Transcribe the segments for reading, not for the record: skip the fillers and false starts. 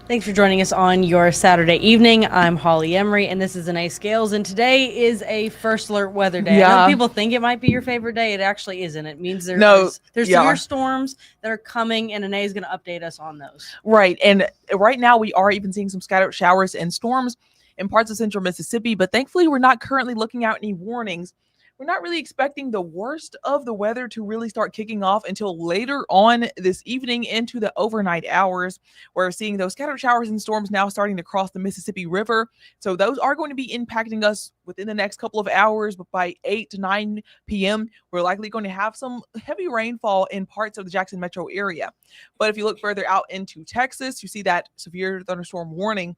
Thanks for joining us on your Saturday evening. I'm Holly Emery, and this is an A Scales. And today is a first alert weather day. I know Yeah. people think it might be your favorite day. It actually isn't. It means No. there's Yeah. severe storms that are coming, and an A is going to update us on those. Right. And right now we are even seeing some scattered showers and storms in parts of central Mississippi, but thankfully we're not currently looking out any warnings. We're not really expecting the worst of the weather to really start kicking off until later on this evening into the overnight hours. We're seeing those scattered showers and storms now starting to cross the Mississippi River. So those are going to be impacting us within the next couple of hours, but by 8 to 9 p.m., we're likely going to have some heavy rainfall in parts of the Jackson metro area. But if you look further out into Texas, you see that severe thunderstorm warning.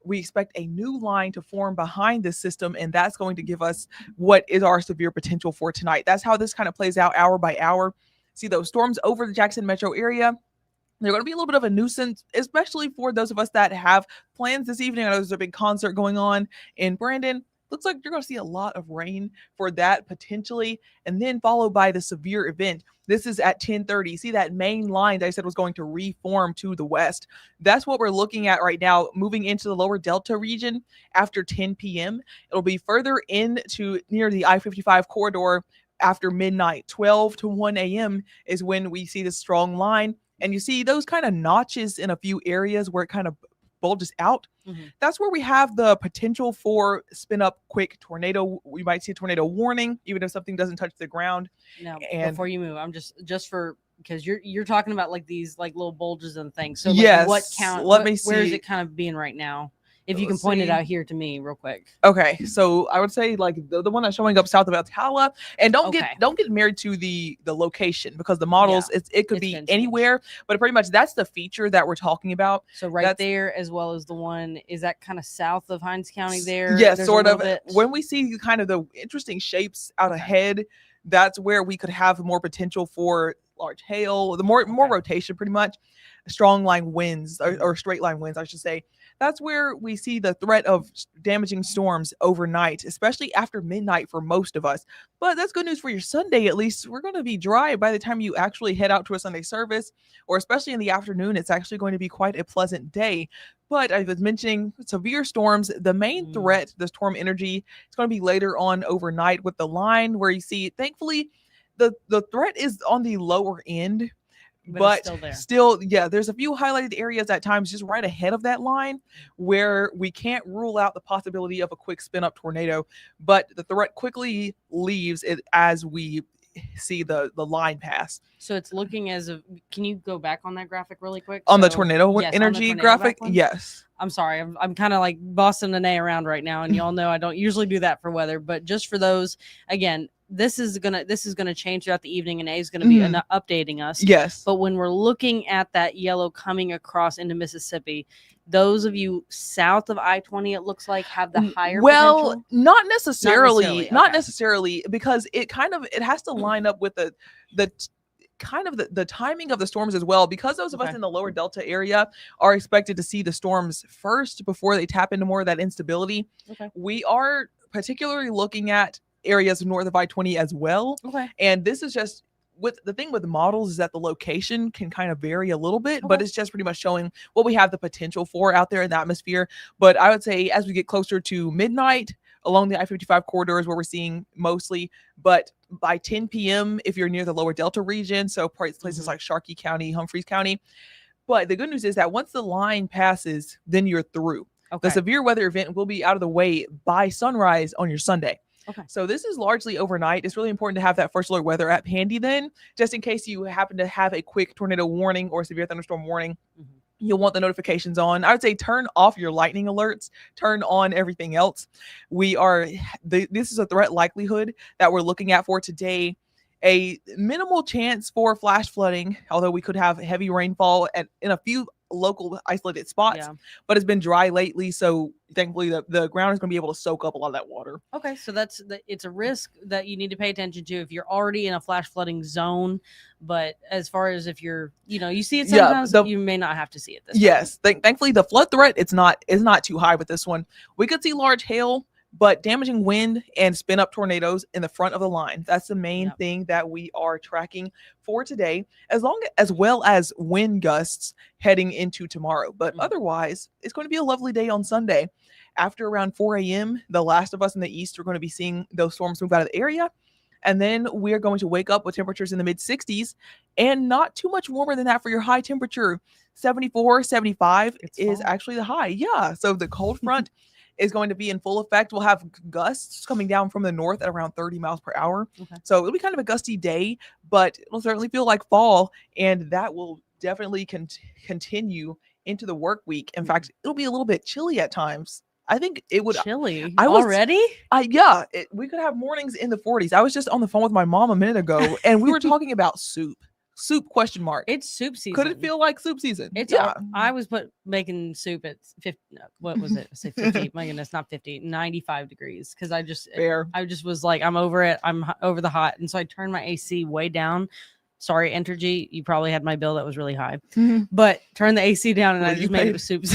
We expect a new line to form behind this system, and that's going to give us what is our severe potential for tonight. That's how this kind of plays out hour by hour. See those storms over the Jackson metro area. They're going to be a little bit of a nuisance, especially for those of us that have plans this evening. I know there's a big concert going on in Brandon. Looks like you're going to see a lot of rain for that potentially, and then followed by the severe event. This is at 10:30. See that main line that I said was going to reform to the west. That's what we're looking at right now, moving into the lower Delta region after 10 p.m. It'll be further into near the I-55 corridor after midnight. 12 to 1 a.m. is when we see this strong line. And you see those kind of notches in a few areas where it kind of bulges out. Mm-hmm. That's where we have the potential for spin up quick tornado. We might see a tornado warning, even if something doesn't touch the ground. Now, And before you move, I'm just for because you're talking about like these like little bulges and things. So like yes, what count? let me Where is see. it kind of being right now? If you can Let's point it see. out here to me real quick. Okay, so I would say like the one that's showing up south of Altala, and Okay. don't get married to the location because the models it could It's be gonna change. anywhere, but pretty much that's the feature that we're talking about. So right That's there, as well as the one, is that kind of south of Hinds County there? yes, There's a sort little of. bit. When we see kind of the interesting shapes out Okay. ahead, that's where we could have more potential for large hail, the more Okay. rotation, pretty much strong line winds Mhm. or straight line winds, I should say. That's where we see the threat of damaging storms overnight, especially after midnight for most of us. But that's good news for your Sunday, at least. We're going to be dry by the time you actually head out to a Sunday service, or especially in the afternoon. It's actually going to be quite a pleasant day. But I was mentioning severe storms. The main threat, the storm energy, it's going to be later on overnight with the line where you see, thankfully, the threat is on the lower end, But it's but still there. still, yeah, there's a few highlighted areas at times just right ahead of that line where we can't rule out the possibility of a quick spin up tornado, but the threat quickly leaves it as we see the line pass. So it's looking as if. Can you go back on that graphic really quick? On the So, tornado yes, on the energy tornado graphic, back one? yes. I'm sorry. I'm kind of like bossing the A around right now, and y'all know I don't usually do that for weather. But just for those, again, this is gonna change throughout the evening, and A is gonna be updating us. Yes. But when we're looking at that yellow coming across into Mississippi, those of you south of I-20, it looks like, have the higher potential. Not necessarily, not okay. necessarily, because it kind of it has to line up with the kind of the timing of the storms as well, because those of us Okay. in the lower delta area are expected to see the storms first before they tap into more of that instability. Okay. We are particularly looking at areas north of I-20 as well, Okay. and this is just with the thing with the models is that the location can kind of vary a little bit, but Okay. it's just pretty much showing what we have the potential for out there in the atmosphere. But I would say as we get closer to midnight along the I-55 corridors where we're seeing mostly, but by 10 p.m. if you're near the lower Delta region, so places like Sharkey County, Humphreys County. But the good news is that once the line passes, then you're through. Okay. The severe weather event will be out of the way by sunrise on your Sunday. Okay. So this is largely overnight. It's really important to have that first alert weather app handy then, just in case you happen to have a quick tornado warning or severe thunderstorm warning. Mhm. You'll want the notifications on. I would say turn off your lightning alerts, turn on everything else. This is a threat likelihood that we're looking at for today. A minimal chance for flash flooding, although we could have heavy rainfall in a few local isolated spots, Yeah. but it's been dry lately, so thankfully the ground is going to be able to soak up a lot of that water. Okay, so it's a risk that you need to pay attention to if you're already in a flash flooding zone. But as far as if you're, you see it sometimes, you may not have to see it this time. Yes, thankfully the flood threat is not too high with this one. We could see large hail, but damaging wind and spin up tornadoes in the front of the line. That's the main Yep. thing that we are tracking for today, as well as wind gusts heading into tomorrow. But otherwise, it's going to be a lovely day on Sunday. After around 4 a.m., the last of us in the east are going to be seeing those storms move out of the area. And then we're going to wake up with temperatures in the mid 60s and not too much warmer than that for your high temperature. 74, 75 is actually the high. Yeah. So the cold front is going to be in full effect. We'll have gusts coming down from the north at around 30 miles per hour. Okay. So it'll be kind of a gusty day, but it'll certainly feel like fall. And that will definitely continue into the work week. In fact, it'll be a little bit chilly at times. I think it would chilly already. We could have mornings in the 40s. I was just on the phone with my mom a minute ago, and we were talking about soup. Soup ? It's soup season. Could it feel like soup season? I was making soup at 50. What was it? Say 50. My goodness, not 50. 95 degrees. Because I just was like, I'm over it. I'm over the hot, and so I turned my AC way down. Sorry, Entergy, you probably had my bill that was really high, but turn the AC down and I just made it with soup.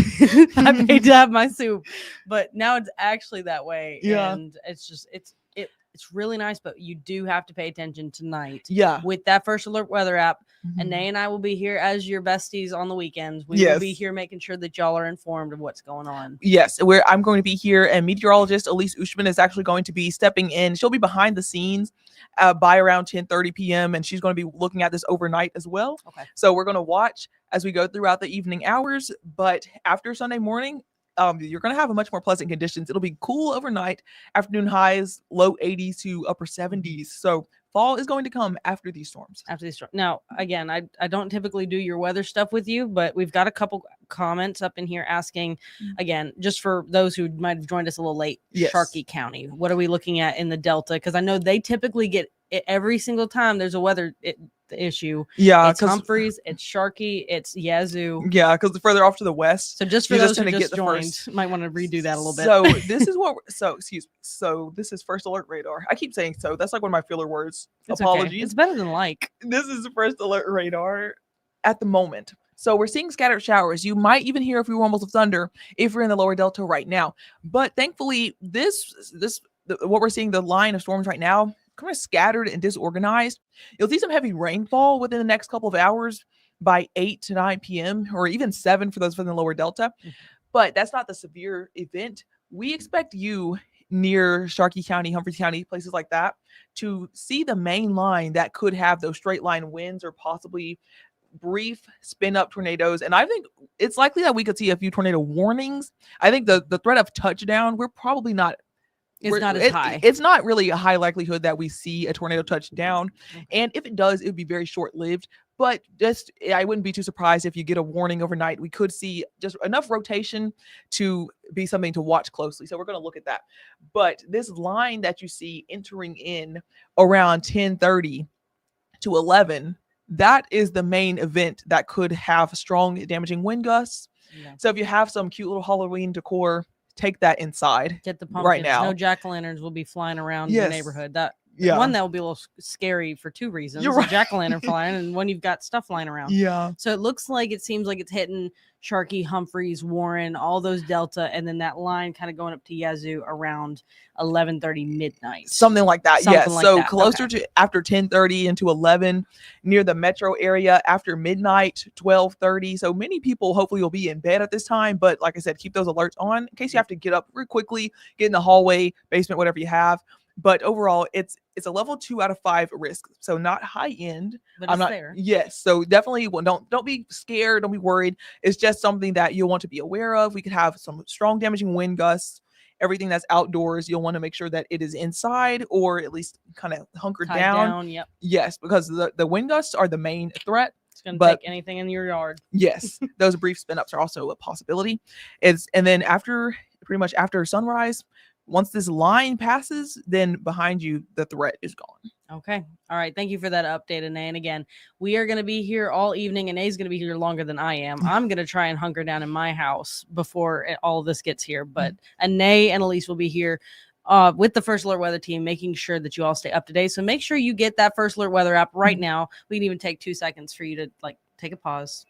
I paid to have my soup, but now it's actually that way. Yeah. And it's just, it's really nice, but you do have to pay attention tonight. Yeah. With that First Alert weather app. And Nay and I will be here as your besties on the weekends. We will be here making sure that y'all are informed of what's going on. Yes, I'm going to be here, and meteorologist Elise Ushman is actually going to be stepping in. She'll be behind the scenes by around 10:30 p.m., and she's going to be looking at this overnight as well. Okay. So we're going to watch as we go throughout the evening hours, but after Sunday morning, you're going to have a much more pleasant conditions. It'll be cool overnight, afternoon highs, low 80s to upper 70s. So fall is going to come after these storms. Now, again, I don't typically do your weather stuff with you, but we've got a couple comments up in here asking, again, just for those who might have joined us a little late, Sharkey County. What are we looking at in the Delta? Because I know they typically get it every single time there's a weather issue. Yeah, it's Humphreys, it's Sharkey, it's Yazoo. Yeah, because further off to the west. So just for those who just joined, might want to redo that a little bit. So this is so this is First Alert radar. I keep saying so. That's like one of my filler words. It's Apologies. Okay. It's better than like. This is the First Alert radar at the moment. So we're seeing scattered showers. You might even hear a few rumbles of thunder if you're in the lower delta right now. But thankfully, what we're seeing, the line of storms right now, kind of scattered and disorganized. You'll see some heavy rainfall within the next couple of hours by 8 to 9 p.m. or even 7 for those from the lower delta. But that's not the severe event. We expect you near Sharkey County, Humphreys County, places like that, to see the main line that could have those straight line winds or possibly brief spin up tornadoes. And I think it's likely that we could see a few tornado warnings. I think the threat of touchdown, we're probably not. It's not as high. It's not really a high likelihood that we see a tornado touch down. And if it does, it would be very short-lived. But I wouldn't be too surprised if you get a warning overnight. We could see just enough rotation to be something to watch closely. So we're going to look at that. But this line that you see entering in around 10:30 to 11, that is the main event that could have strong damaging wind gusts. Yeah. So if you have some cute little Halloween decor, take that inside. Get the pumpkins. Right now. No jack-o'-lanterns will be flying around the neighborhood. One that will be a little scary for two reasons. You're right. Jack-o'-lantern flying, and one you've got stuff flying around. Yeah. So it seems like it's hitting Sharkey, Humphreys, Warren, all those delta, and then that line kind of going up to Yazoo around 11:30 midnight. Something like that. Something Yes. like So that. closer to after 10:30 into 11 near the metro area, after midnight 12:30. So many people hopefully will be in bed at this time, but like I said, keep those alerts on in case you have to get up real quickly, get in the hallway, basement, whatever you have. But overall, it's a level 2 out of 5 risk, so not high end. But it's there. Yes, so definitely don't be scared, don't be worried. It's just something that you'll want to be aware of. We could have some strong damaging wind gusts. Everything that's outdoors, you'll want to make sure that it is inside or at least kind of hunkered down. Yep. Yes, because the wind gusts are the main threat. It's going to take anything in your yard. Yes, those brief spin ups are also a possibility. And then pretty much after sunrise. Once this line passes, then behind you, the threat is gone. Okay. All right. Thank you for that update, Anae. And again, we are going to be here all evening. Anae's going to be here longer than I am. I'm going to try and hunker down in my house before all of this gets here. But Anae and Elise will be here with the First Alert Weather team, making sure that you all stay up to date. So make sure you get that First Alert Weather app right now. We can even take 2 seconds for you to take a pause.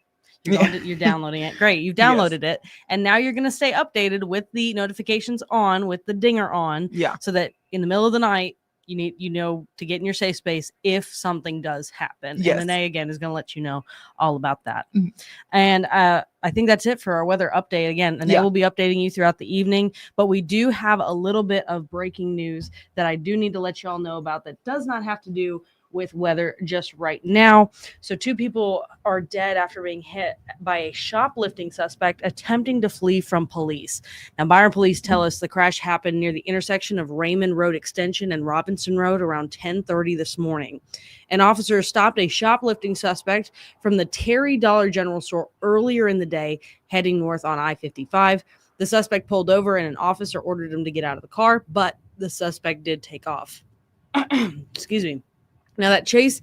You're downloading it. Great. You've downloaded it. And now you're going to stay updated with the notifications on, with the dinger on. Yeah. So that in the middle of the night, you know, to get in your safe space if something does happen. Yes. And Nene, again, is going to let you know all about that. Mm-hmm. And I think that's it for our weather update. Again, and they will be updating you throughout the evening. But we do have a little bit of breaking news that I do need to let you all know about that does not have to do with weather just right now. So 2 people are dead after being hit by a shoplifting suspect attempting to flee from police. Now, Byron police tell us the crash happened near the intersection of Raymond Road Extension and Robinson Road around 10:30 this morning. An officer stopped a shoplifting suspect from the Terry Dollar General store earlier in the day, heading north on I-55. The suspect pulled over and an officer ordered him to get out of the car, but the suspect did take off. Excuse me. Now, that chase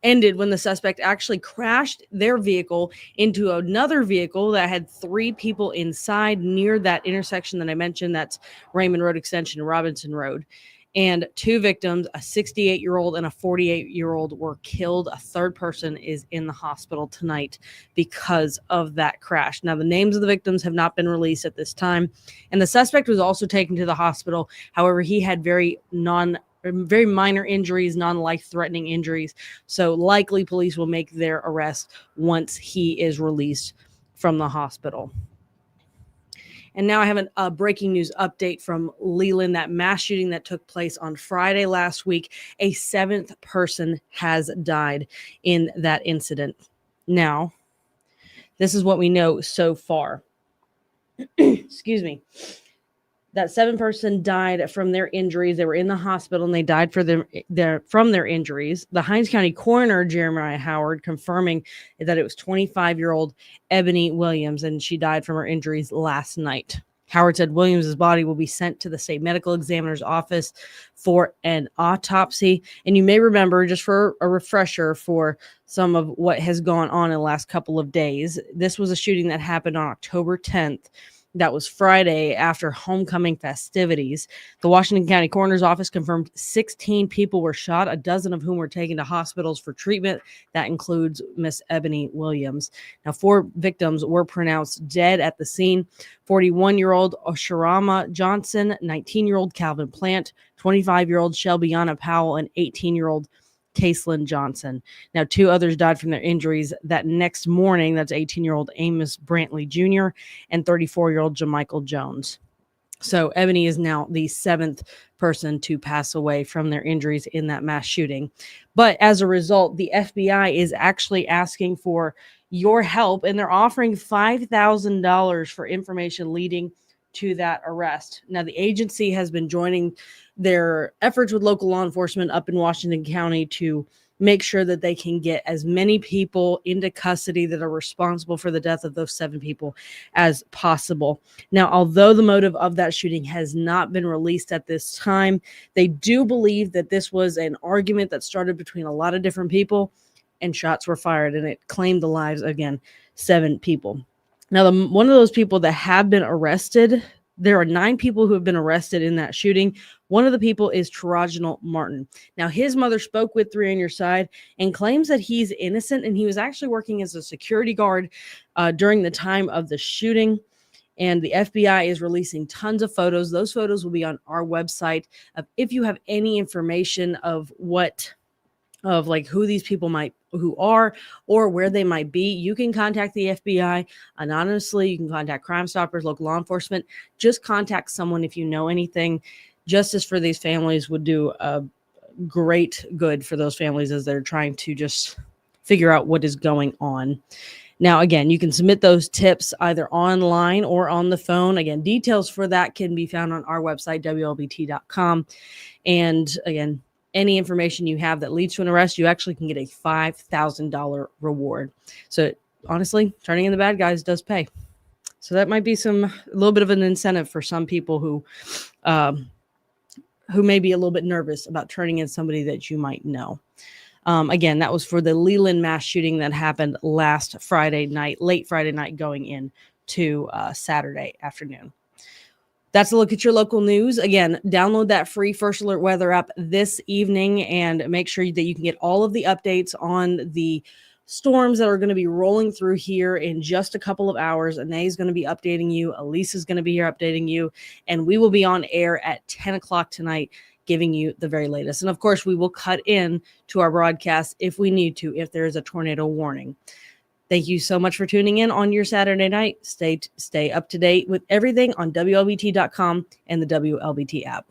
ended when the suspect actually crashed their vehicle into another vehicle that had 3 people inside near that intersection that I mentioned. That's Raymond Road Extension and Robinson Road. And 2 victims, a 68-year-old and a 48-year-old, were killed. A 3rd person is in the hospital tonight because of that crash. Now, the names of the victims have not been released at this time. And the suspect was also taken to the hospital. However, he had very minor injuries, non-life-threatening injuries. So likely police will make their arrest once he is released from the hospital. And now I have a breaking news update from Leland, that mass shooting that took place on Friday last week. A 7th person has died in that incident. Now, this is what we know so far. Excuse me. That 7 person died from their injuries. They were in the hospital and they died from their injuries. The Hinds County coroner, Jeremiah Howard, confirming that it was 25-year-old Ebony Williams, and she died from her injuries last night. Howard said Williams's body will be sent to the state medical examiner's office for an autopsy. And you may remember, just for a refresher for some of what has gone on in the last couple of days, this was a shooting that happened on October 10th. That was Friday after homecoming festivities. The Washington County Coroner's Office confirmed 16 people were shot, a dozen of whom were taken to hospitals for treatment. That includes Miss Ebony Williams. Now, 4 victims were pronounced dead at the scene. 41-year-old Oshirama Johnson, 19-year-old Calvin Plant, 25-year-old Shelbyana Powell, and 18-year-old Caselyn Johnson. Now, 2 others died from their injuries that next morning. That's 18-year-old Amos Brantley Jr. and 34-year-old Jamichael Jones. So Ebony is now the 7th person to pass away from their injuries in that mass shooting. But as a result, the FBI is actually asking for your help, and they're offering $5,000 for information leading to that arrest. Now, the agency has been joining their efforts with local law enforcement up in Washington County to make sure that they can get as many people into custody that are responsible for the death of those 7 people as possible. Now, although the motive of that shooting has not been released at this time, they do believe that this was an argument that started between a lot of different people and shots were fired, and it claimed the lives, again, 7 people. Now, one of those people that have been arrested, there are 9 people who have been arrested in that shooting. One of the people is Tarajanal Martin. Now, his mother spoke with 3 on Your Side and claims that he's innocent, and he was actually working as a security guard during the time of the shooting. And the FBI is releasing tons of photos. Those photos will be on our website. If you have any information of who these people who are or where they might be, you can contact the FBI anonymously. You can contact Crime Stoppers, local law enforcement. Just contact someone if you know anything. Justice for these families would do a great good for those families as they're trying to just figure out what is going on. Now, again, you can submit those tips either online or on the phone. Again, details for that can be found on our website, WLBT.com. And again, any information you have that leads to an arrest, you actually can get a $5,000 reward. So honestly, turning in the bad guys does pay. So that might be a little bit of an incentive for some people who may be a little bit nervous about turning in somebody that you might know. Again, that was for the Leland mass shooting that happened late Friday night going into Saturday afternoon. That's a look at your local news. Again, download that free First Alert Weather app this evening and make sure that you can get all of the updates on the storms that are going to be rolling through here in just a couple of hours. Anae is going to be updating you. Elise is going to be here updating you. And we will be on air at 10 o'clock tonight, giving you the very latest. And of course, we will cut in to our broadcast if we need to, if there is a tornado warning. Thank you so much for tuning in on your Saturday night. Stay up to date with everything on WLBT.com and the WLBT app.